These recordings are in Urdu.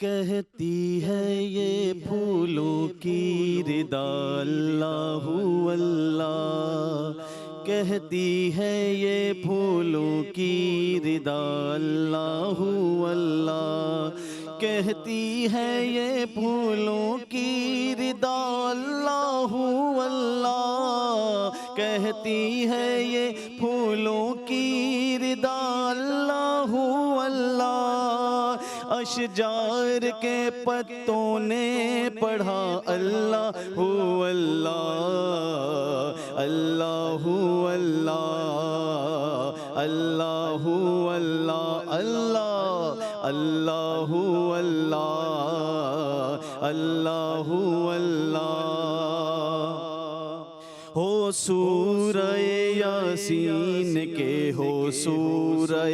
کہتی ہے یہ پھولوں کی ردا اللہ اللہ، کہتی ہے یہ پھولوں کی ردا اللہ اللہ، کہتی ہے یہ پھولوں کی ردا اللہ اللہ، کہتی ہے یہ پھولوں کی ردا اللہ اللہ، اشجار کے پتوں نے پڑھا اللہ اللہ، اللہ اللہ، اللہ اللہ، اللہ اللہ اللہ، اللہ اللہ۔ ہو سورہ یاسین کے ہو سورہ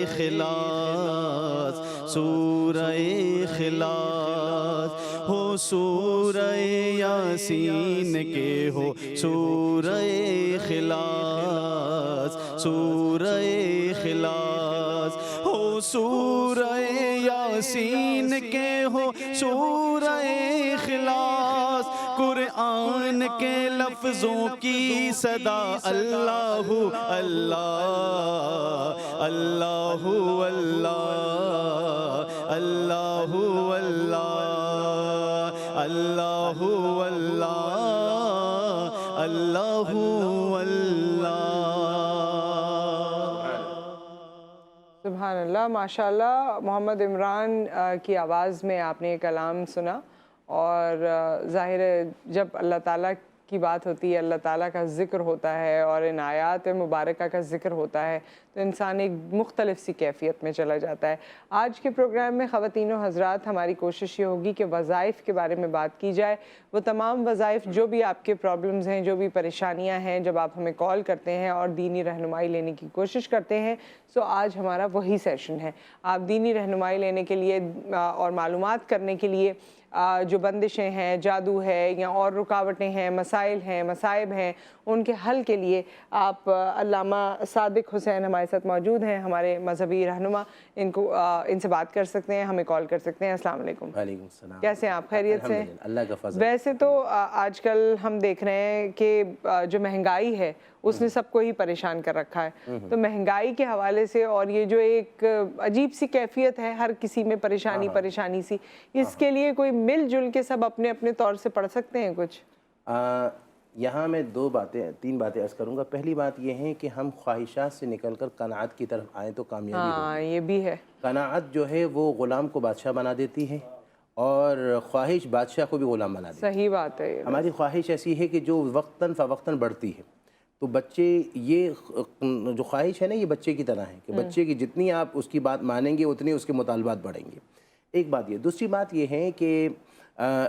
اخلاص، سورہ اخلاص، ہو سورہ یاسین کے ہو سورہ اخلاص، سورہ اخلاص، ہو سورہ یاسین کے ہو سورہ اخلاص، قرآن کے لفظوں کی صدا اللہ اللہ، اللہ اللہ، اللہ اللہ، اللہ اللہ، اللہ اللہ۔ سبحان اللہ، ماشاء اللہ۔ محمد عمران کی آواز میں آپ نے یہ کلام سنا، اور ظاہر ہے جب اللہ تعالیٰ کی بات ہوتی ہے، اللہ تعالیٰ کا ذکر ہوتا ہے اور ان آیات مبارکہ کا ذکر ہوتا ہے تو انسان ایک مختلف سی کیفیت میں چلا جاتا ہے۔ آج کے پروگرام میں خواتین و حضرات ہماری کوشش یہ ہوگی کہ وظائف کے بارے میں بات کی جائے، وہ تمام وظائف جو بھی آپ کے پرابلمز ہیں، جو بھی پریشانیاں ہیں، جب آپ ہمیں کال کرتے ہیں اور دینی رہنمائی لینے کی کوشش کرتے ہیں، سو آج ہمارا وہی سیشن ہے۔ آپ دینی رہنمائی لینے کے لیے اور معلومات کرنے کے لیے جو بندشیں ہیں، جادو ہے یا اور رکاوٹیں ہیں، مسائل ہیں، مصائب ہیں، ان کے حل کے لیے آپ علامہ صادق حسین ہمارے ساتھ موجود ہیں، ہمارے مذہبی رہنما۔ ان سے بات کر سکتے ہیں، ہمیں کال کر سکتے ہیں۔ السلام علیکم۔ وعلیکم السلام۔ کیسے ہیں آپ؟ خیریت سے؟ اللہ کا فضل۔ ویسے تو آج کل ہم دیکھ رہے ہیں کہ جو مہنگائی ہے اس نے سب کو ہی پریشان کر رکھا ہے، تو مہنگائی کے حوالے سے اور یہ جو ایک عجیب سی کیفیت ہے ہر کسی میں پریشانی سی، اس کے لیے کوئی مل جل کے سب اپنے اپنے طور سے پڑھ سکتے ہیں کچھ؟ یہاں میں تین باتیں عرض کروں گا۔ پہلی بات یہ ہے کہ ہم خواہشات سے نکل کر قناعت کی طرف آئیں تو کامیابی ہوگی۔ یہ بھی ہے۔ قناعت جو ہے وہ غلام کو بادشاہ بنا دیتی ہے، اور خواہش بادشاہ کو بھی غلام بنا دیتی ہے۔ صحیح بات ہے۔ ہماری خواہش ایسی ہے کہ جو وقتاً فوقتاً بڑھتی ہے، تو بچے یہ جو خواہش ہے نا، یہ بچے کی طرح ہے کہ بچے کی جتنی آپ اس کی بات مانیں گے اتنی اس کے مطالبات بڑھیں گے۔ ایک بات یہ۔ دوسری بات یہ ہے کہ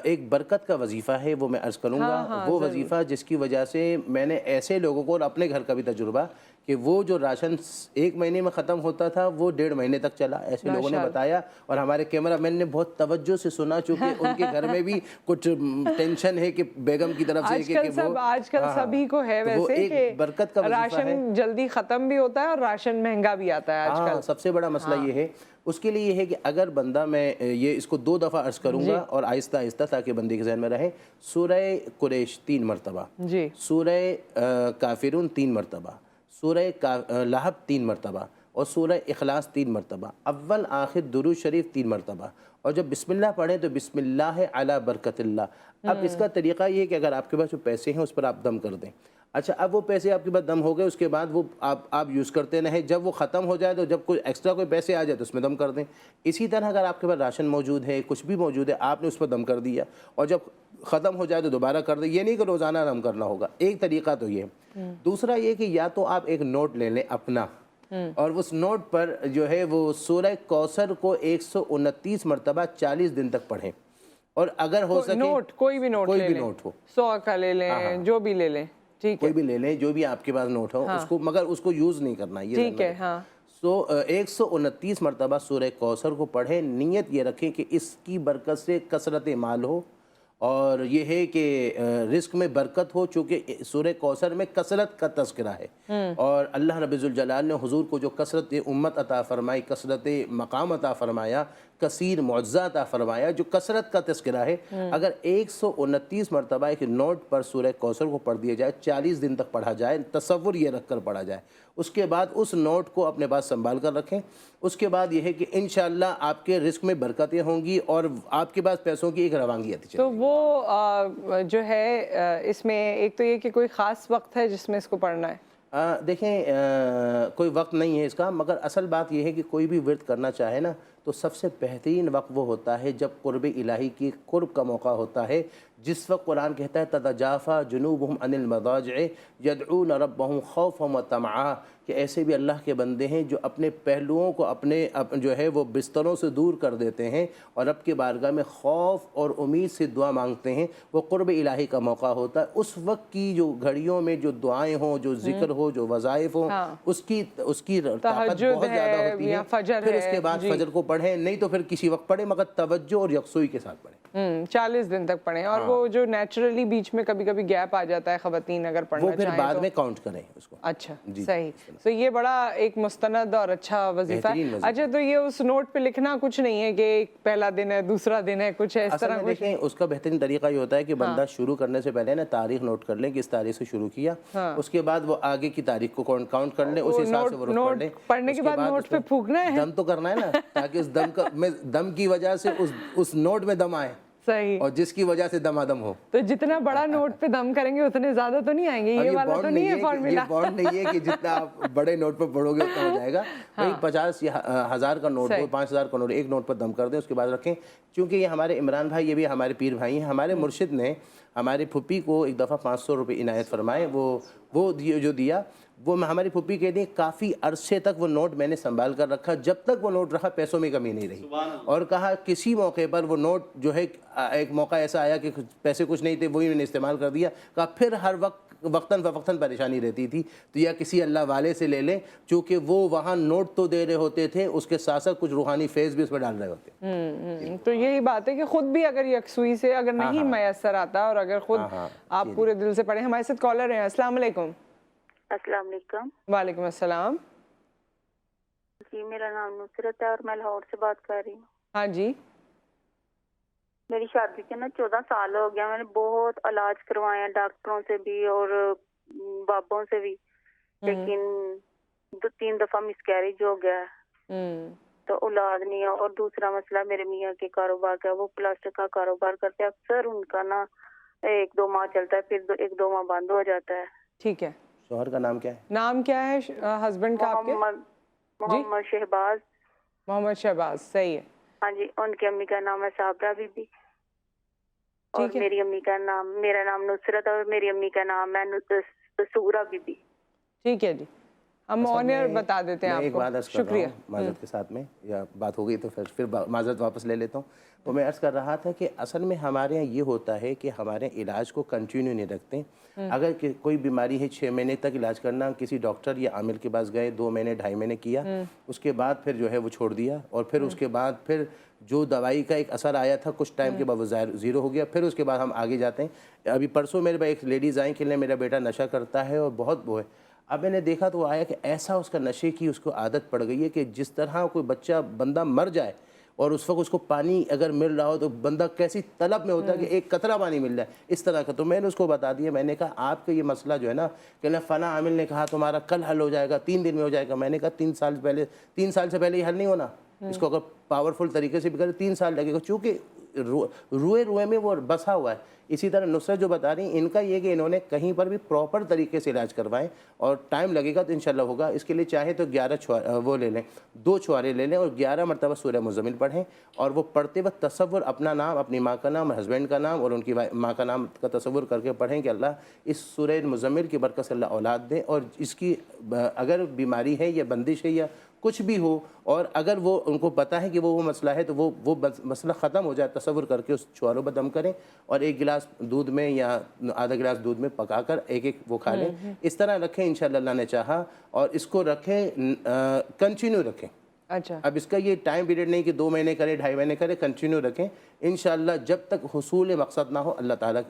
ایک برکت کا وظیفہ ہے، وہ میں عرض کروں گا۔ وہ وظیفہ جس کی وجہ سے میں نے ایسے لوگوں کو، اور اپنے گھر کا بھی تجربہ، کہ وہ جو راشن 1 مہینے میں ختم ہوتا تھا وہ 1.5 مہینے تک چلا، ایسے لوگوں نے بتایا، اور ہمارے کیمرہ مین نے بہت توجہ سے سنا، چونکہ ان کے گھر میں بھی کچھ ٹینشن ہے کہ بیگم کی طرف سے کہ وہ آج کل سبھی کو ہے ویسے کہ برکت کا وظیفہ ہے۔ راشن جلدی ختم بھی ہوتا ہے اور راشن مہنگا بھی آتا ہے آج کل۔ سب سے بڑا مسئلہ یہ ہے۔ اس کے لیے یہ ہے کہ اگر بندہ، میں یہ اس کو 2 دفعہ عرض کروں گا اور آہستہ آہستہ تاکہ بندے کے ذہن میں رہے۔ سورہ قریش 3 مرتبہ، سورہ کافرون 3 مرتبہ، سورہ لہب 3 مرتبہ، اور سورہ اخلاص 3 مرتبہ، اول آخر درود شریف 3 مرتبہ، اور جب بسم اللہ پڑھیں تو بسم اللہ علی برکت اللہ۔ اب اس کا طریقہ یہ ہے کہ اگر آپ کے پاس جو پیسے ہیں اس پر آپ دم کر دیں۔ اچھا، اب وہ پیسے آپ کے پاس دم ہو گئے، اس کے بعد وہ آپ یوز کرتے رہیں، جب وہ ختم ہو جائے تو جب کوئی ایکسٹرا کوئی پیسے آ جائے تو اس میں دم کر دیں۔ اسی طرح اگر آپ کے پاس راشن موجود ہے، کچھ بھی موجود ہے، آپ نے اس پر دم کر دیا، اور جب ختم ہو جائے تو دوبارہ کر دیں۔ یہ نہیں کہ روزانہ دم کرنا ہوگا، ایک طریقہ تو یہ۔ دوسرا یہ کہ یا تو آپ ایک نوٹ لے لیں اپنا، اور اس نوٹ پر جو ہے وہ سورہ کوثر کو 129 مرتبہ 40 دن تک پڑھیں، اور اگر ہو سکے نوٹ، کوئی بھی نوٹ ہو، 100 کا لے لیں، جو بھی لے لیں، کوئی بھی لے لیں، جو بھی آپ کے پاس نوٹ ہو اس کو، مگر اس کو یوز نہیں کرنا، یہ ٹھیک ہے۔ 129 مرتبہ سورہ کوثر کو پڑھیں۔ نیت یہ رکھیں کہ اس کی برکت سے کثرت مال ہو، اور یہ ہے کہ رزق میں برکت ہو، چونکہ سورہ کوثر میں کثرت کا تذکرہ ہے، اور اللہ رب الجلال نے حضور کو جو کثرت امت عطا فرمائی، کثرت مقام عطا فرمایا، کثیر معجزہ عطا فرمایا جو کثرت کا تذکرہ ہے. اگر 129 مرتبہ ایک نوٹ پر سورہ کوثر کو پڑھ دیا جائے، 40 دن تک پڑھا جائے، تصور یہ رکھ کر پڑھا جائے، اس کے بعد اس نوٹ کو اپنے پاس سنبھال کر رکھیں. اس کے بعد یہ ہے کہ انشاءاللہ آپ کے رزق میں برکتیں ہوں گی اور آپ کے پاس پیسوں کی ایک روانگی آتی چلے. تو وہ جو ہے اس میں ایک تو یہ کہ کوئی خاص وقت ہے جس میں اس کو پڑھنا ہے؟ دیکھیں کوئی وقت نہیں ہے اس کا، مگر اصل بات یہ ہے کہ کوئی بھی ورد کرنا چاہے نا تو سب سے بہترین وقت وہ ہوتا ہے جب قرب الہی کی قرب کا موقع ہوتا ہے، جس وقت قرآن کہتا ہے تتجافا جنوبہم عن المضاجع یدعون ربہم خوفا وطمعا، کہ ایسے بھی اللہ کے بندے ہیں جو اپنے پہلوؤں کو اپنے جو ہے وہ بستروں سے دور کر دیتے ہیں اور رب کی بارگاہ میں خوف اور امید سے دعا مانگتے ہیں. وہ قرب الہی کا موقع ہوتا ہے. اس وقت کی جو گھڑیوں میں جو دعائیں ہوں، جو ذکر ہو، جو وظائف ہوں، اس کی طاقت بہت زیادہ ہوتی ہے. پھر اس کے بعد فجر کو پڑھیں، نہیں تو پھر کسی وقت پڑھیں مگر توجہ اور یکسوئی کے ساتھ پڑھیں. 40 دن تک پڑھیں. اور وہ جو نیچرلی بیچ میں کبھی کبھی گیپ آ جاتا ہے خواتین اگر پڑھنا چاہیں، وہ پھر بعد میں کاؤنٹ کریں اس کو. اچھا صحیح. تو یہ بڑا ایک مستند اور اچھا وظیفہ ہے. اچھا تو یہ اس نوٹ پہ لکھنا کچھ نہیں ہے کہ پہلا دن ہے، دوسرا دن ہے، کچھ ہے اس طرح؟ دیکھیں اس کا بہترین طریقہ یہ ہوتا ہے کہ بندہ شروع کرنے سے پہلے نا تاریخ نوٹ کر لیں کہ اس تاریخ سے شروع کیا، اس کے بعد وہ آگے کی تاریخ کو کاؤنٹ کر لیں، اس حساب سے وہ رخ پڑھ لیں. پڑھنے کے بعد نوٹ پہ پھونکنا ہے، دم تو کرنا ہے نا، تاکہ اس دم کی وجہ سے اس نوٹ میں دم آئے. صحیح. اور جس کی وجہ سے دمادم ہو. تو جتنا بڑا نوٹ پہ دم کریں گے اتنے زیادہ تو نہیں آئیں گے. یہ والا تو نہیں ہے فارمولا. یہ بانڈ نہیں ہے کہ جتنا آپ بڑے نوٹ پہ پڑھو گے اتنا ہو جائے گا. 50 یا 1000 کا نوٹ ہو، 5000 کا نوٹ، ایک نوٹ پر دم کر دیں، اس کے بعد رکھیں. چونکہ یہ ہمارے عمران بھائی، یہ بھی ہمارے پیر بھائی ہیں. ہمارے مرشد نے ہماری پھپھی کو ایک دفعہ 500 روپے عنایت فرمائے. وہ جو دیا، وہ ہماری پھپھی کہتی ہیں کافی عرصے تک وہ نوٹ میں نے سنبھال کر رکھا، جب تک وہ نوٹ رکھا پیسوں میں کمی نہیں رہی. اور کہا کسی موقع پر وہ نوٹ جو ہے، ایک موقع ایسا آیا کہ پیسے کچھ نہیں تھے، وہی میں نے استعمال کر دیا. کہا پھر ہر وقتاً فوقتاً پریشانی رہتی تھی تو یا کسی اللہ والے سے لے لیں، چونکہ وہ وہاں نوٹ تو دے رہے ہوتے تھے، اس کے ساتھ ساتھ کچھ روحانی فیض بھی اس میں ڈال رہے ہوتے. تو یہی بات ہے کہ خود بھی اگر یکسوئی سے اگر نہیں میسر آتا اور اگر خود آپ پورے دل سے پڑھیں. ہمارے ساتھ کالر ہیں. السلام علیکم. السلام علیکم. وعلیکم السلام. جی میرا نام نصرت ہے اور میں لاہور سے بات کر رہی ہوں. ہاں جی. میری شادی کے نا 14 سال ہو گیا. میں نے بہت علاج کروائے ڈاکٹروں سے بھی اور بابوں سے بھی، لیکن 2-3 دفعہ مس کیریج ہو گیا ہے تو اولاد نہیں ہے. اور دوسرا مسئلہ میرے میاں کے کاروبار کا، وہ پلاسٹک کا کاروبار کرتے ہیں. اکثر ان کا نا 1-2 ماہ چلتا ہے، پھر 1-2 ماہ بند ہو جاتا ہے. ٹھیک ہے. شوہر کا نام کیا ہے؟ نام کیا ہے ہسبینڈ کا آپ کے؟ محمد شہباز. محمد شہباز. صحیح ہے. ہاں جی. ان کی امی کا نام ہے صابرہ بی بی اور میری امی کا نام، میرا نام نصرت اور میری امی کا نام ہے سورہ بی بی. ٹھیک ہے جی. ہم آنر بتا دیتے ہیں آپ کو. ایک بات عرض کر رہا ہوں معذرت کے ساتھ میں، یا بات ہو گئی تو پھر معذرت واپس لے لیتا ہوں. تو میں عرض کر رہا تھا کہ اصل میں ہمارے یہاں یہ ہوتا ہے کہ ہمارے علاج کو کنٹینیو نہیں رکھتے. اگر کوئی بیماری ہے 6 مہینے تک علاج کرنا، کسی ڈاکٹر یا عامل کے پاس گئے، 2 مہینے 2.5 مہینے کیا، اس کے بعد پھر جو ہے وہ چھوڑ دیا. اور پھر اس کے بعد پھر جو دوائی کا ایک اثر آیا تھا کچھ ٹائم کے بعد وہ زیرو ہو گیا. پھر اس کے بعد ہم آگے جاتے ہیں. ابھی پرسوں میرے پاس ایک لیڈیز آئیں کہ میرا بیٹا نشہ کرتا ہے اور بہت وہ ہے. اب میں نے دیکھا تو وہ آیا کہ ایسا اس کا نشے کی اس کو عادت پڑ گئی ہے کہ جس طرح کوئی بندہ مر جائے اور اس وقت اس کو پانی اگر مل رہا ہو تو بندہ کیسی طلب میں ہوتا ہے کہ ایک قطرہ پانی مل جائے، اس طرح کا. تو میں نے اس کو بتا دیا، میں نے کہا آپ کا یہ مسئلہ جو ہے نا کہ فلاں عامل نے کہا تمہارا کل حل ہو جائے گا، 3 دن میں ہو جائے گا. میں نے کہا 3 سال سے پہلے یہ حل نہیں ہونا. اس کو اگر پاورفل طریقے سے بھی کرے 3 سال لگے گا، چونکہ روئے میں وہ بسا ہوا ہے. اسی طرح نصرت جو بتا رہی ہیں، ان کا یہ کہ انہوں نے کہیں پر بھی پراپر طریقے سے علاج کروائیں اور ٹائم لگے گا تو انشاءاللہ ہوگا. اس کے لیے چاہے تو 11 وہ لے لیں، 2 چھوارے لے لیں اور 11 مرتبہ سورہ مزمل پڑھیں. اور وہ پڑھتے وقت تصور اپنا نام، اپنی ماں کا نام، ہسبینڈ کا نام اور ان کی ماں کا نام کا تصور کر کے پڑھیں کہ اللہ اس سورہ مزمل کی برکت سے اللہ اولاد دے. اور اس کی اگر بیماری ہے یا بندش ہے یا کچھ بھی ہو، اور اگر وہ ان کو پتہ ہے کہ وہ مسئلہ ہے تو وہ مسئلہ ختم ہو جائے، تصور کر کے اس چھواروں پر دم کریں اور 1 گلاس دودھ میں یا آدھا گلاس دودھ میں پکا کر ایک وہ کھا لیں. اس طرح رکھیں انشاءاللہ اللہ نے چاہا. اور اس کو رکھیں، کنٹینیو رکھیں. اچھا اب اس کا یہ ٹائم پیریڈ نہیں کہ 2 مہینے کرے 2.5 مہینے کرے، کنٹینیو رکھیں انشاءاللہ جب تک حصول مقصد نہ ہو اللہ تعالیٰ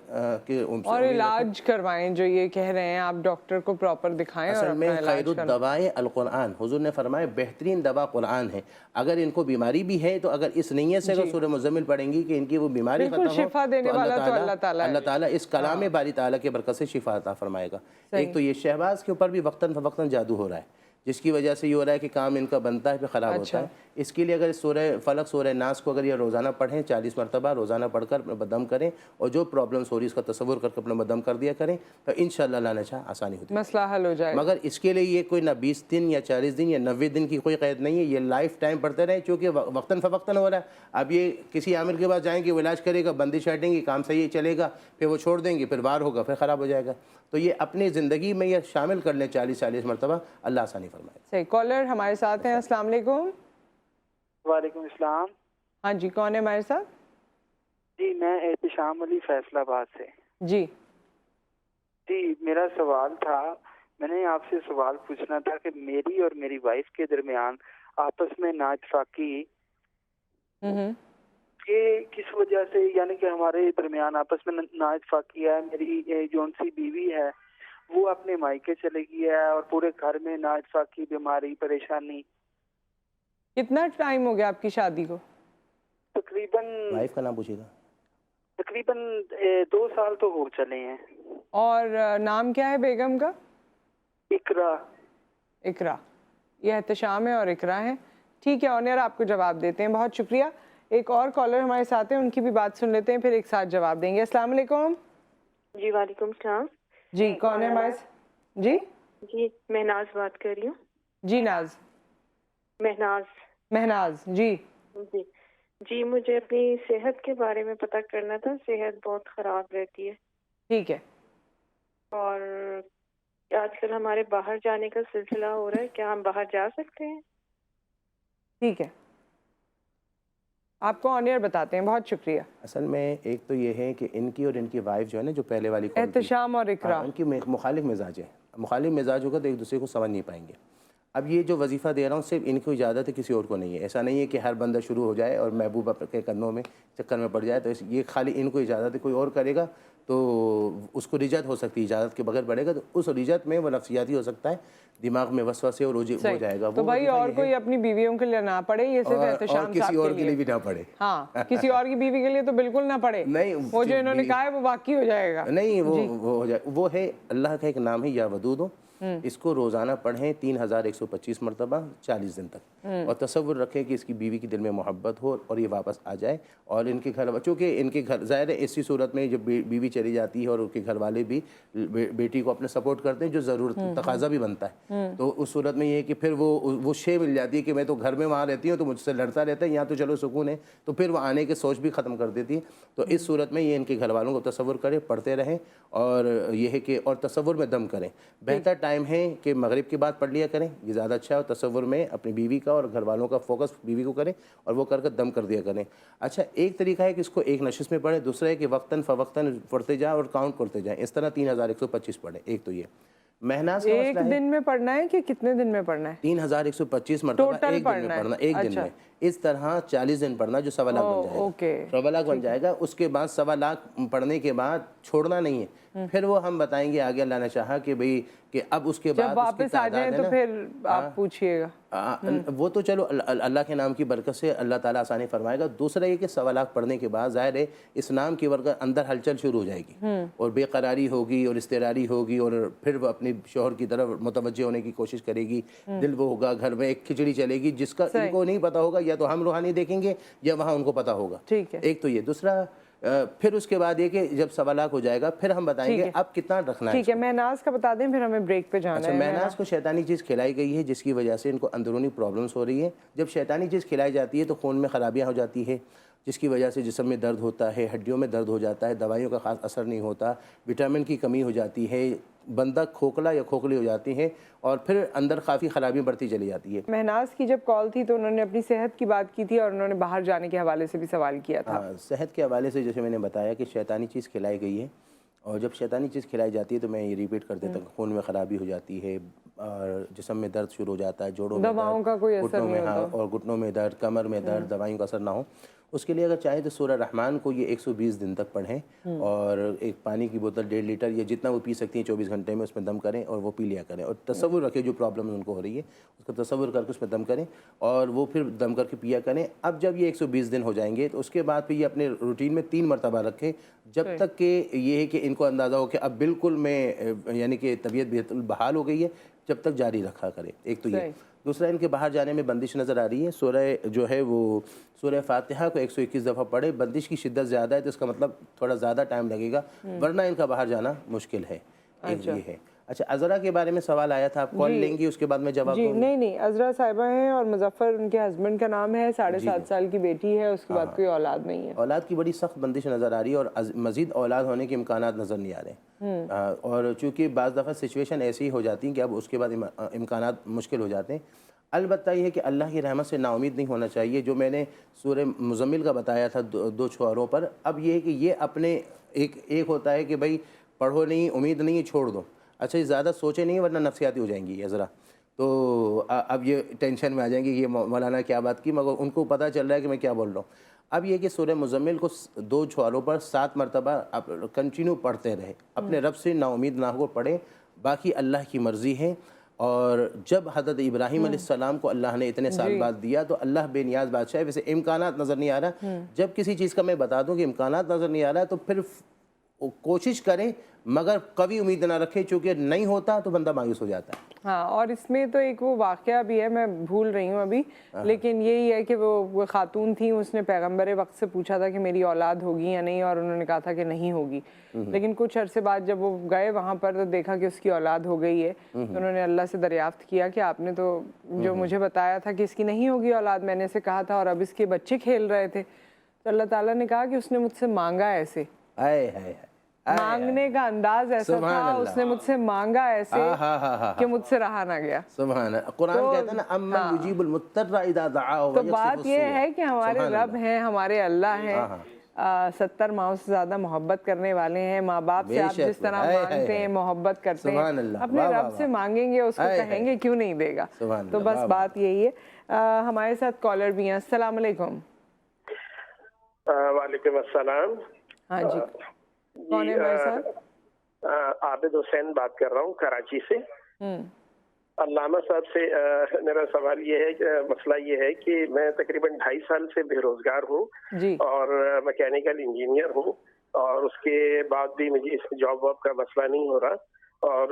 کے اور علاج کروائیں جو یہ کہہ رہے ہیں آپ ڈاکٹر کو پراپر دکھائیں اور اصل میں اپنا علاج خیر الدوائے القرآن، حضور نے فرمایا بہترین دوا قرآن ہے. اگر ان کو بیماری بھی ہے تو اگر اس نیت سے اگر سورہ مزمل پڑھیں گی کہ ان کی وہ بیماری ختم ہو شفا دینے والا تو اللہ تعالیٰ اس کلام باری تعالیٰ کے برکت سے شفا عطا فرمائے گا. ایک تو یہ شہباز کے اوپر بھی وقتاً فوقتاً جادو ہو رہا ہے جس کی وجہ سے یہ ہو رہا ہے کہ کام ان کا بنتا ہے پھر خراب ہوتا ہے. اس کے لیے اگر سورہ فلق سورہ ناس کو اگر یہ روزانہ پڑھیں 40 مرتبہ روزانہ پڑھ کر اپنا بدم کریں اور جو پرابلمس ہو رہی ہے اس کا تصور کر کے اپنا بدم کر دیا کریں تو انشاءاللہ اللہ نے چاہا آسانی ہوتی ہے، مسئلہ حل ہو جائے. مگر اس کے لیے یہ کوئی نہ 20 دن یا 40 دن یا 90 دن کی کوئی قید نہیں ہے، یہ لائف ٹائم پڑھتے رہیں چونکہ وقتاً فوقتاً ہو رہا ہے. اب یہ کسی عامل کے پاس جائیں گے وہ علاج کرے گا، بندش ہٹیں گی، کام صحیح چلے گا، پھر وہ چھوڑ دیں گے، پھر وار ہوگا، پھر خراب ہو جائے گا. تو یہ اپنی زندگی میں یہ شامل کر لیں 40 مرتبہ، اللہ آسانی فرمائے. صحیح. کالر ہمارے ساتھ ہیں. السلام علیکم. وعلیکم السلام. ہاں جی کون ہے ہمارے ساتھ؟ جی میں احتشام علی فیصل آباد سے. جی میرا سوال تھا، میں نے آپ سے سوال پوچھنا تھا کہ میری اور میری وائف کے درمیان آپس میں نااتفاقی کہ کس وجہ سے، یعنی کہ ہمارے درمیان آپس میں نااتفاقی ہے. میری جون سی بیوی ہے وہ اپنے مائکے چلے گئی ہے اور پورے گھر میں نااتفاقی، بیماری، پریشانی. کتنا ٹائم ہو گیا آپ کی شادی کو؟ تقریباً وائف کا نام پوچھے گا. تقریباً 2 سال تو ہو چلے ہیں. اور نام کیا ہے بیگم کا؟ اقرا. اقرا. یہ احتشام ہے اور اقرا ہے. ٹھیک ہے آنر آپ کو جواب دیتے ہیں. بہت شکریہ. ایک اور کالر ہمارے ساتھ ہیں، ان کی بھی بات سن لیتے ہیں پھر ایک ساتھ جواب دیں گے. السلام علیکم. جی وعلیکم السلام. جی کون ہے ہمارے جی جی مہناز بات کر رہی ہوں. جی ناز مہناز جی جی مجھے اپنی صحت کے بارے میں پتہ کرنا تھا. صحت بہت خراب رہتی ہے. ٹھیک ہے. اور آج کل ہمارے باہر جانے کا سلسلہ ہو رہا ہے، کیا ہم باہر جا سکتے ہیں؟ ٹھیک ہے آپ کو آن ایئر بتاتے ہیں. بہت شکریہ. اصل میں ایک تو یہ ہے کہ ان کی اور ان کی وائف جو ہے نا جو پہلے والی کال تھی، احتشام اور اقرا، ان کی مخالف مزاج ہے. مخالف مزاج ہوگا تو ایک دوسرے کو سمجھ نہیں پائیں گے. اب یہ جو وظیفہ دے رہا ہوں صرف ان کو اجازت ہے، کسی اور کو نہیں ہے. ایسا نہیں ہے کہ ہر بندہ شروع ہو جائے اور محبوبہ کے قدموں میں چکر میں پڑ جائے. تو یہ خالی ان کو اجازت ہے. کوئی اور کرے گا تو اس کو رجت ہو سکتی ہے، اجازت کے بغیر بڑھے گا تو اس رجت میں وہ نفسیاتی ہو سکتا ہے، دماغ میں وسوسے اور ہو جائے گا. تو بھائی اور کوئی اپنی بیویوں کے لیے نہ پڑھے، یہ صرف احتشام صاحب کسی اور کے لیے بھی نہ پڑھے. ہاں کسی اور کی بیوی کے لیے تو بالکل نہ پڑھے. نہیں وہ جو انہوں نے کہا ہے وہ واقعی ہو جائے گا. نہیں وہ ہو جائے. وہ ہے اللہ کا ایک نام ہے یا ودود. اس کو روزانہ پڑھیں 3125 مرتبہ 40 دن تک، اور تصور رکھیں کہ اس کی بیوی کی دل میں محبت ہو اور یہ واپس آ جائے. اور ان کے گھر چونکہ ان کے گھر ظاہر ہے اسی صورت میں جب بیوی چلی جاتی ہے اور ان کے گھر والے بھی بیٹی کو اپنے سپورٹ کرتے ہیں جو ضرورت تقاضا بھی بنتا ہے، تو اس صورت میں یہ ہے کہ پھر وہ شے مل جاتی ہے کہ میں تو گھر میں وہاں رہتی ہوں تو مجھ سے لڑتا رہتا ہے، یہاں تو چلو سکون ہے، تو پھر وہ آنے کے سوچ بھی ختم کر دیتی ہے. تو اس صورت میں یہ ان کے گھر والوں کو تصور کریں، پڑھتے رہیں، اور یہ ہے کہ اور تصور میں دم کریں. بہتر ٹائم ہے کہ مغرب کے بعد پڑھ لیا کریں، یہ زیادہ اچھا ہے. اور تصور میں اپنی بیوی کا اور گھر والوں کا فوکس بیوی کو کریں اور وہ کر کے دم کر دیا کریں. اچھا ایک طریقہ ہے کہ اس کو ایک نشست میں پڑھیں، دوسرا ہے کہ وقتاً فوقتاً پڑھتے جائیں اور کاؤنٹ کرتے جائیں. اس طرح 3125 پڑھیں. ایک تو یہ مہناز کا ایک دن میں پڑھنا ہے کہ کتنے دن میں پڑھنا ہے؟ 3125 مرتبہ ایک دن میں پڑھنا، ایک دن میں. اس طرح 40 دن پڑھنا جو 1.25 لاکھ بن جائے گا. 1.25 لاکھ بن جائے گا. اس کے بعد 1.25 لاکھ پڑھنے کے بعد چھوڑنا نہیں ہے. پھر وہ ہم بتائیں گے آگے اللہ نے چاہا کہ بھئی کہ اب اس کے بعد جب واپس آ جائیں تو پھر آپ پوچھئے گا. وہ تو چلو اللہ کے نام کی برکت سے اللہ تعالیٰ آسانی فرمائے گا. دوسرا یہ کہ 1.25 لاکھ پڑھنے کے بعد ظاہر ہے اس نام کی برکت اندر ہلچل شروع ہو جائے گی اور بے قراری ہوگی اور اضطراری ہوگی، اور پھر وہ اپنی شوہر کی طرف متوجہ ہونے کی کوشش کرے گی. دل وہ ہوگا، گھر میں ایک کھچڑی چلے گی جس کا ان کو نہیں پتا ہوگا، یا تو ہم روحانی دیکھیں گے یا وہاں ان کو پتا ہوگا. ایک تو یہ. دوسرا پھر اس کے بعد یہ کہ جب 1.25 لاکھ ہو جائے گا پھر ہم بتائیں گے اب کتنا رکھنا ہے. ٹھیک ہے مہناز کا بتا دیں پھر ہمیں بریک پہ جانا ہے. مہناز کو شیطانی چیز کھلائی گئی ہے جس کی وجہ سے ان کو اندرونی پرابلمس ہو رہی ہیں. جب شیطانی چیز کھلائی جاتی ہے تو خون میں خرابیاں ہو جاتی ہے جس کی وجہ سے جسم میں درد ہوتا ہے، ہڈیوں میں درد ہو جاتا ہے، دوائیوں کا خاص اثر نہیں ہوتا، وٹامن کی کمی ہو جاتی ہے، بندہ کھوکھلا یا کھوکھلی ہو جاتی ہیں، اور پھر اندر کافی خرابیاں بڑھتی چلی جاتی ہے. مہناز کی جب کال تھی تو انہوں نے اپنی صحت کی بات کی تھی اور انہوں نے باہر جانے کے حوالے سے بھی سوال کیا تھا. صحت کے حوالے سے جیسے میں نے بتایا کہ شیطانی چیز کھلائی گئی ہے اور جب شیطانی چیز کھلائی جاتی ہے تو میں یہ ریپیٹ کر دیتا ہوں، خون میں خرابی ہو جاتی ہے اور جسم میں درد شروع ہو جاتا ہے، جوڑوں میں دواؤں کا کوئی اثر گھٹنوں میں، نہیں ہاں، ہوتا۔ اور گھٹنوں میں درد، کمر میں درد، دوائیوں کا اثر نہ ہو۔ اس کے لیے اگر چاہیں تو سورہ رحمان کو یہ 120 دن تک پڑھیں اور ایک پانی کی بوتل 1.5 لیٹر یا جتنا وہ پی سکتی ہیں 24 گھنٹے میں اس میں دم کریں اور وہ پی لیا کریں، اور تصور رکھیں جو پرابلم ان کو ہو رہی ہے اس کا تصور کر کے اس میں دم کریں اور وہ پھر دم کر کے پیا کریں۔ اب جب یہ 120 دن ہو جائیں گے تو اس کے بعد پھر یہ اپنے روٹین میں 3 مرتبہ رکھیں، جب تک کہ یہ ہے کہ ان کو اندازہ ہو کہ اب بالکل میں یعنی کہ طبیعت بحال ہو گئی ہے، جب تک جاری رکھا کرے۔ ایک تو یہ، دوسرا ان کے باہر جانے میں بندش نظر آ رہی ہے، سورہ جو ہے وہ سورہ فاتحہ کو 121 دفعہ پڑھے، بندش کی شدت زیادہ ہے تو اس کا مطلب تھوڑا زیادہ ٹائم لگے گا، ورنہ ان کا باہر جانا مشکل ہے۔ ایک یہ ہے۔ اچھا، عذرا کے بارے میں سوال آیا تھا، آپ کال لیں گی اس کے بعد میں جواب دوں گی؟ نہیں، عذرا صاحبہ ہیں اور مظفر ان کے ہسبینڈ کا نام ہے، 7.5 سال کی بیٹی ہے، اس کے بعد کوئی اولاد نہیں ہے۔ اولاد کی بڑی سخت بندش نظر آ رہی ہے اور مزید اولاد ہونے کے امکانات نظر نہیں آ رہے ہیں، اور چونکہ بعض دفعہ سچویشن ایسی ہو جاتی ہیں کہ اب اس کے بعد امکانات مشکل ہو جاتے ہیں۔ البتہ یہ ہے کہ اللہ کی رحمت سے نا امید نہیں ہونا چاہیے، جو میں نے سورہ مزمل کا بتایا تھا 2 چھواروں پر، اب یہ ہے کہ یہ اپنے ایک ہوتا ہے کہ بھائی پڑھو نہیں، امید نہیں ہے، چھوڑ دو، اچھا یہ زیادہ سوچے نہیں ورنہ نفسیاتی ہو جائیں گی یہ ذرا، تو اب یہ ٹینشن میں آ جائیں گے کہ یہ مولانا کیا بات کی، مگر ان کو پتہ چل رہا ہے کہ میں کیا بول رہا ہوں۔ اب یہ کہ سورہ مزمل کو 2 چھواروں پر 7 مرتبہ کنٹینیو پڑھتے رہے، اپنے رب سے نا امید نہ ہو پڑھیں، باقی اللہ کی مرضی ہے۔ اور جب حضرت ابراہیم علیہ السلام کو اللہ نے اتنے سال بعد دیا تو اللہ بے نیاز بادشاہ ہے، ویسے امکانات نظر نہیں آ رہا، جب کسی چیز کا میں بتا دوں کہ امکانات نظر نہیں آ رہا تو پھر کوشش کریں مگر قوی امید نہ رکھیں، چونکہ نہیں ہوتا تو بندہ مایوس ہو جاتا ہے۔ ہاں، اور اس میں تو ایک وہ واقعہ بھی ہے، میں بھول رہی ہوں ابھی، لیکن یہی ہے کہ وہ خاتون تھیں، اس نے پیغمبر وقت سے پوچھا تھا کہ میری اولاد ہوگی یا نہیں، اور انہوں نے کہا تھا کہ نہیں ہوگی، لیکن کچھ عرصے بعد جب وہ گئے وہاں پر تو دیکھا کہ اس کی اولاد ہو گئی ہے، تو انہوں نے اللہ سے دریافت کیا کہ آپ نے تو جو مجھے بتایا تھا کہ اس کی نہیں ہوگی اولاد، میں نے اسے کہا تھا اور اب اس کے بچے کھیل رہے تھے، تو اللہ تعالیٰ نے کہا کہ اس نے مجھ سے مانگا ایسے، مانگنے کا انداز ایسا تھا، اس نے مجھ سے مانگا ایسے کہ مجھ سے رہا نہ گیا۔ سبحان اللہ، قرآن کہتا ہے نا امن یجیب المضطر اذا دعاہ، تو بات یہ ہے کہ ہمارے رب ہیں، ہمارے اللہ ہیں، 70 ماؤں سے زیادہ محبت کرنے والے ہیں، ماں باپ سے آپ جس طرح مانگتے ہیں، محبت کرتے ہیں، اپنے رب سے مانگیں گے، اس کو کہیں گے کیوں نہیں دے گا۔ تو بس بات یہی ہے۔ ہمارے ساتھ کالر بھی ہیں، السلام علیکم۔ وعلیکم السلام۔ ہاں جی، کون ہے ہمارے ساتھ؟ عابد حسین بات کر رہا ہوں کراچی سے۔ علامہ صاحب سے میرا سوال یہ ہے کہ مسئلہ یہ ہے کہ میں تقریباً 2.5 سال سے بے روزگار ہوں اور میکینیکل انجینئر ہوں، اور اس کے بعد بھی مجھے اس جاب واب کا مسئلہ نہیں ہو رہا، اور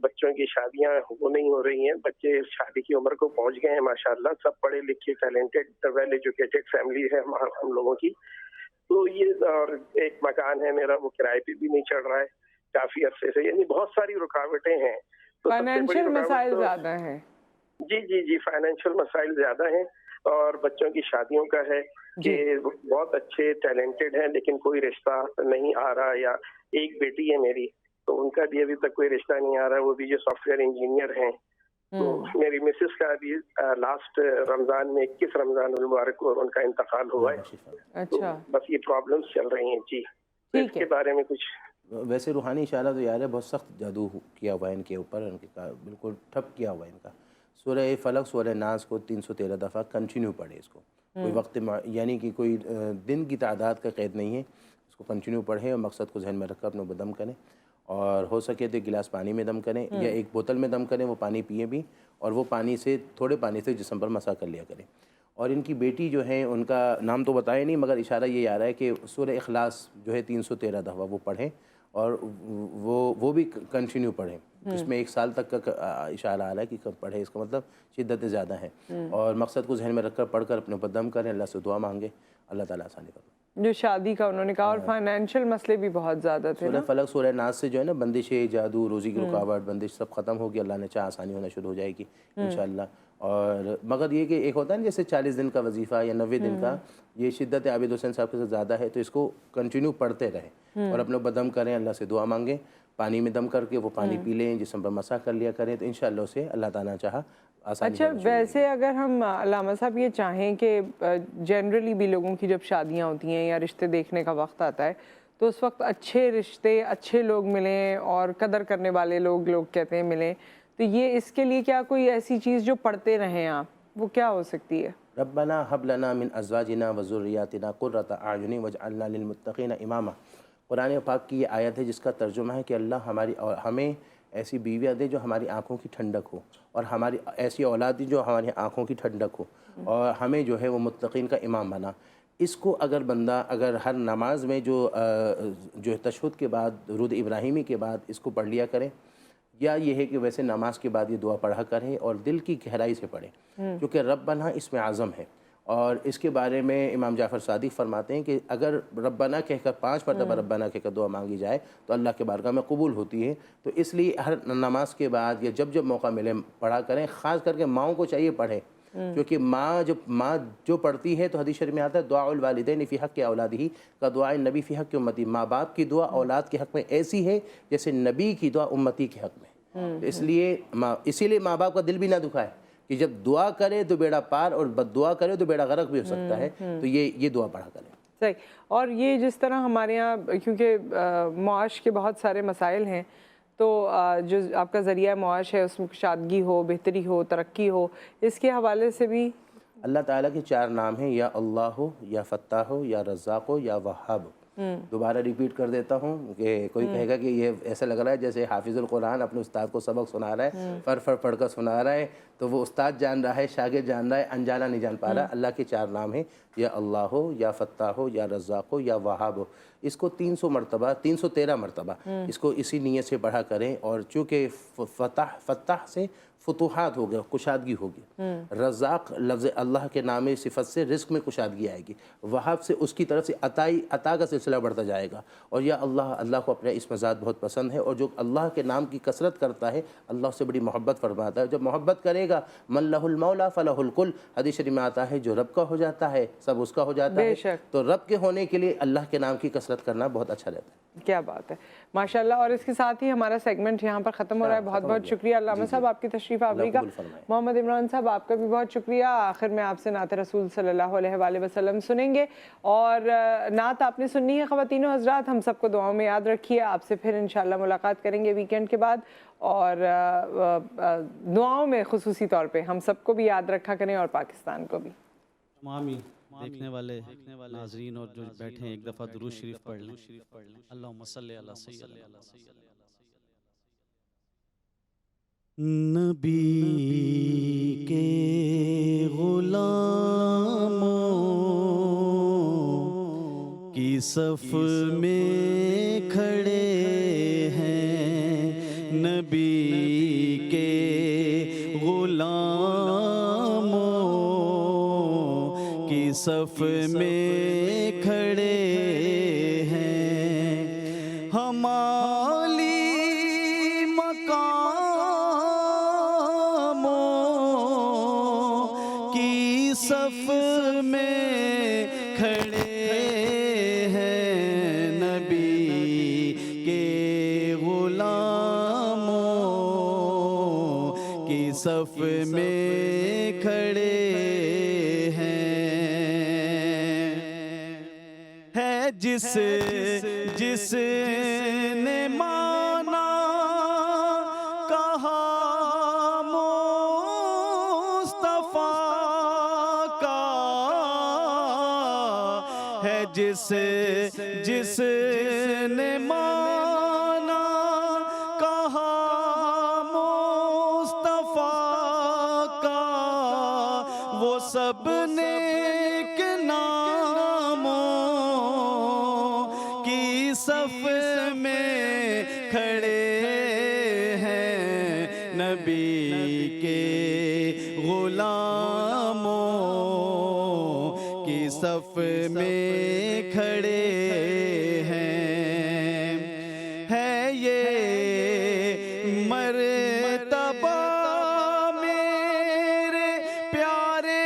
بچوں کی شادیاں وہ نہیں ہو رہی ہیں، بچے شادی کی عمر کو پہنچ گئے ہیں ماشاءاللہ، سب پڑھے لکھے ٹیلنٹڈ ویل ایجوکیٹڈ فیملی ہے ہم لوگوں کی، تو یہ اور ایک مکان ہے میرا، وہ کرائے پہ بھی نہیں چڑھ رہا ہے کافی عرصے سے، یعنی بہت ساری رکاوٹیں ہیں۔ فائنینشیل مسائل زیادہ ہیں۔ جی، فائنینشیل مسائل زیادہ ہیں، اور بچوں کی شادیوں کا ہے کہ بہت اچھے ٹیلنٹڈ ہیں لیکن کوئی رشتہ نہیں آ رہا، یا ایک بیٹی ہے میری تو ان کا بھی ابھی تک کوئی رشتہ نہیں آ رہا، وہ بھی جو سافٹ ویئر انجینئر ہیں، تو میری مسز کا ابھی لاسٹ رمضان میں 21 رمضان المبارک کو ان کا انتقال ہوا ہے، اچھا، بس یہ پرابلمس چل رہی ہیں۔ جی، اس کے بارے میں کچھ؟ ویسے روحانی اشارہ تو یار ہے، بہت سخت جادو کیا ہوا ہے ان کے اوپر، ان کے بالکل ٹھپ کیا ہوا ہے ان کا۔ سورہ فلق سورہ ناس کو 313 دفعہ کنٹینیو پڑھے، اس کو کوئی وقت یعنی کہ کوئی دن کی تعداد کا قید نہیں ہے، اس کو کنٹینیو پڑھیں اور مقصد کو ذہن میں رکھ کر اپنے دم کریں، اور ہو سکے تو ایک گلاس پانی میں دم کریں یا ایک بوتل میں دم کریں، وہ پانی پئیں بھی، اور وہ پانی سے تھوڑے پانی سے جسم پر مسح کر لیا کریں۔ اور ان کی بیٹی جو ہیں ان کا نام تو بتایا نہیں، مگر اشارہ یہ آ رہا ہے کہ سورہ اخلاص جو ہے 313 دفعہ وہ پڑھیں، اور وہ بھی کنٹینیو پڑھیں، جس میں 1 سال تک کا اشارہ آ رہا ہے کہ کب پڑھیں، اس کا مطلب شدتیں زیادہ ہیں، اور مقصد کو ذہن میں رکھ کر پڑھ کر اپنے اوپر دم کریں، اللہ سے دعا مانگیں، اللہ تعالیٰ آسانی کریں۔ جو شادی کا انہوں نے کہا، اور فائنینشیل مسئلے بھی بہت زیادہ تھے۔ سورہ فلق سورہ ناس سے جو ہے نا بندشیں، جادو، روزی کی رکاوٹ، بندش سب ختم ہوگی، اللہ نے چاہ آسانی ہونا شروع ہو جائے گی انشاءاللہ۔ اور مگر یہ کہ ایک ہوتا ہے نا جیسے 40 دن کا وظیفہ یا 90 دن کا، یہ شدت عابد حسین صاحب کے ساتھ زیادہ ہے، تو اس کو کنٹینیو پڑھتے رہیں اور اپنے اوپر دم کریں، اللہ سے دعا مانگیں، پانی میں دم کر کے وہ پانی پی لیں، جسم پر مسح کر لیا کریں، تو انشاءاللہ اسے اللہ تعالیٰ چاہا آسانی۔ اچھا، ویسے اگر ہم علامہ صاحب یہ چاہیں کہ جنرلی بھی لوگوں کی جب شادیاں ہوتی ہیں یا رشتے دیکھنے کا وقت آتا ہے تو اس وقت اچھے رشتے، اچھے لوگ ملیں اور قدر کرنے والے لوگ کہتے ہیں ملیں، تو یہ اس کے لیے کیا کوئی ایسی چیز جو پڑھتے رہیں آپ، وہ کیا ہو سکتی ہے؟ ربنا هب لنا من ازواجنا وذریاتنا قرۃ اعین واجعلنا للمتقین اماما۔ قرآن پاک کی یہ آیت ہے جس کا ترجمہ ہے کہ اللہ ہمیں ایسی بیویاں دے جو ہماری آنکھوں کی ٹھنڈک ہو، اور ہماری ایسی اولاد دی جو ہماری آنکھوں کی ٹھنڈک ہو، اور ہمیں جو ہے وہ متقین کا امام بنا۔ اس کو اگر بندہ ہر نماز میں جو تشہد کے بعد درود ابراہیمی کے بعد اس کو پڑھ لیا کرے، یا یہ ہے کہ ویسے نماز کے بعد یہ دعا پڑھا کرے اور دل کی گہرائی سے پڑھے، کیونکہ ربنا اس میں اعظم ہے، اور اس کے بارے میں امام جعفر صادق فرماتے ہیں کہ اگر ربنا کہہ کر 5 مرتبہ ربنا کہہ کر دعا مانگی جائے تو اللہ کے بارگاہ میں قبول ہوتی ہے۔ تو اس لیے ہر نماز کے بعد یا جب موقع ملے پڑھا کریں، خاص کر کے ماؤں کو چاہیے پڑھیں، کیونکہ ماں جو پڑھتی ہے تو حدیث شریف میں آتا ہے دعاء الوالدین فی حق اولادہ کا دعائے نبی فی حق امتی، ماں باپ کی دعا اولاد کے حق میں ایسی ہے جیسے نبی کی دعا امتی کے حق میں۔ اس لیے ماں باپ کا دل بھی نہ دکھائے کہ جب دعا کرے تو بیڑا پار اور بد دعا کرے تو بیڑا غرق بھی ہو سکتا ہے، تو یہ دعا پڑھا کریں۔ صحیح۔ اور یہ جس طرح ہمارے ہاں کیونکہ معاش کے بہت سارے مسائل ہیں، تو جو آپ کا ذریعہ معاش ہے اس میں کشادگی ہو، بہتری ہو، ترقی ہو، اس کے حوالے سے بھی اللہ تعالیٰ کے 4 نام ہیں، یا اللہ ہو، یا فتاح ہو، یا رزاق ہو، یا وہاب۔ دوبارہ ریپیٹ کر دیتا ہوں کہ کوئی کہے گا کہ یہ ایسا لگ رہا ہے جیسے حافظ القرآن اپنے استاد کو سبق سنا رہا ہے، فر پڑھ کر سنا رہا ہے، تو وہ استاد جان رہا ہے، شاگرد جان رہا ہے، انجانا نہیں جان پا رہا۔ اللہ کے 4 نام ہیں، یا اللہ ہو، یا فتاح ہو، یا رزاق ہو، یا وہاب ہو۔ اس کو 313 مرتبہ اس کو اسی نیت سے پڑھا کریں، اور چونکہ فتح سے فتوحات ہو گیا، کشادگی ہوگی، رزاق لفظ اللہ کے نام صفت سے رزق میں کشادگی آئے گی، وہاب سے اس کی طرف سے عطا کا سلسلہ بڑھتا جائے گا، اور یا اللہ کو اپنے اسم ذات بہت پسند ہے، اور جو اللہ کے نام کی کثرت کرتا ہے اللہ سے بڑی محبت فرماتا ہے۔ جب محبت کرے گا من لہ المولا فلہ الکل، حدیث شریف میں آتا ہے جو رب کا ہو جاتا ہے سب اس کا ہو جاتا ہے، تو رب کے ہونے کے لیے اللہ کے نام کی کثرت کرنا بہت اچھا رہتا ہے۔ کیا بات ہے، ماشاءاللہ۔ اور اس کے ساتھ ہی ہمارا سیگمنٹ یہاں پر ختم ہو رہا ہے۔ بہت بہت شکریہ علامہ صاحب آپ کی تشریف آوری کا۔ محمد عمران صاحب آپ کا بھی بہت شکریہ۔ آخر میں آپ سے نعت رسول صلی اللہ علیہ وآلہ وسلم سنیں گے، اور نعت آپ نے سننی ہے خواتین و حضرات، ہم سب کو دعاؤں میں یاد رکھیے۔ آپ سے پھر انشاءاللہ ملاقات کریں گے ویکینڈ کے بعد، اور دعاؤں میں خصوصی طور پہ ہم سب کو بھی یاد رکھا کریں اور پاکستان کو بھی۔ دیکھنے والے ناظرین اور جو بیٹھے ہیں ایک دفعہ درود شریف پڑھ لیں۔ اللہم صلی علی سیدنا نبی کے غلاموں کی صف میں کھڑے ہیں، نبی کے غلاموں کی صف میں کھڑے ہیں، ہماری مقاموں کی صف میں کھڑے ہیں، نبی کے غلاموں کی صف میں کھڑے جس نے مانا کہا مصطفیٰ کا ہے، جس نے مانا کہا مصطفیٰ کا، وہ سب نیک ناموں کی صف میں کھڑے ہیں، نبی کے غلاموں کی صف میں کھڑے ہیں، ہے یہ مرتبہ میرے پیارے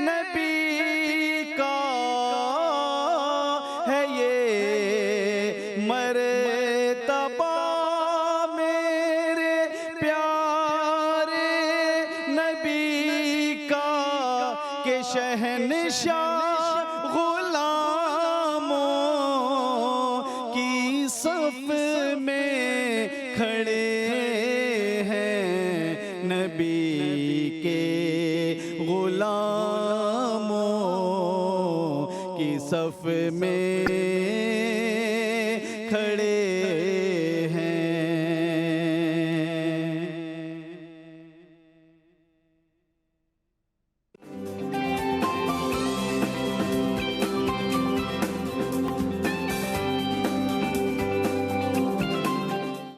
نبی کا، ہے یہ مرتبہ میرے پیارے نبی کا، کہ شہنشاہ غلام حافظ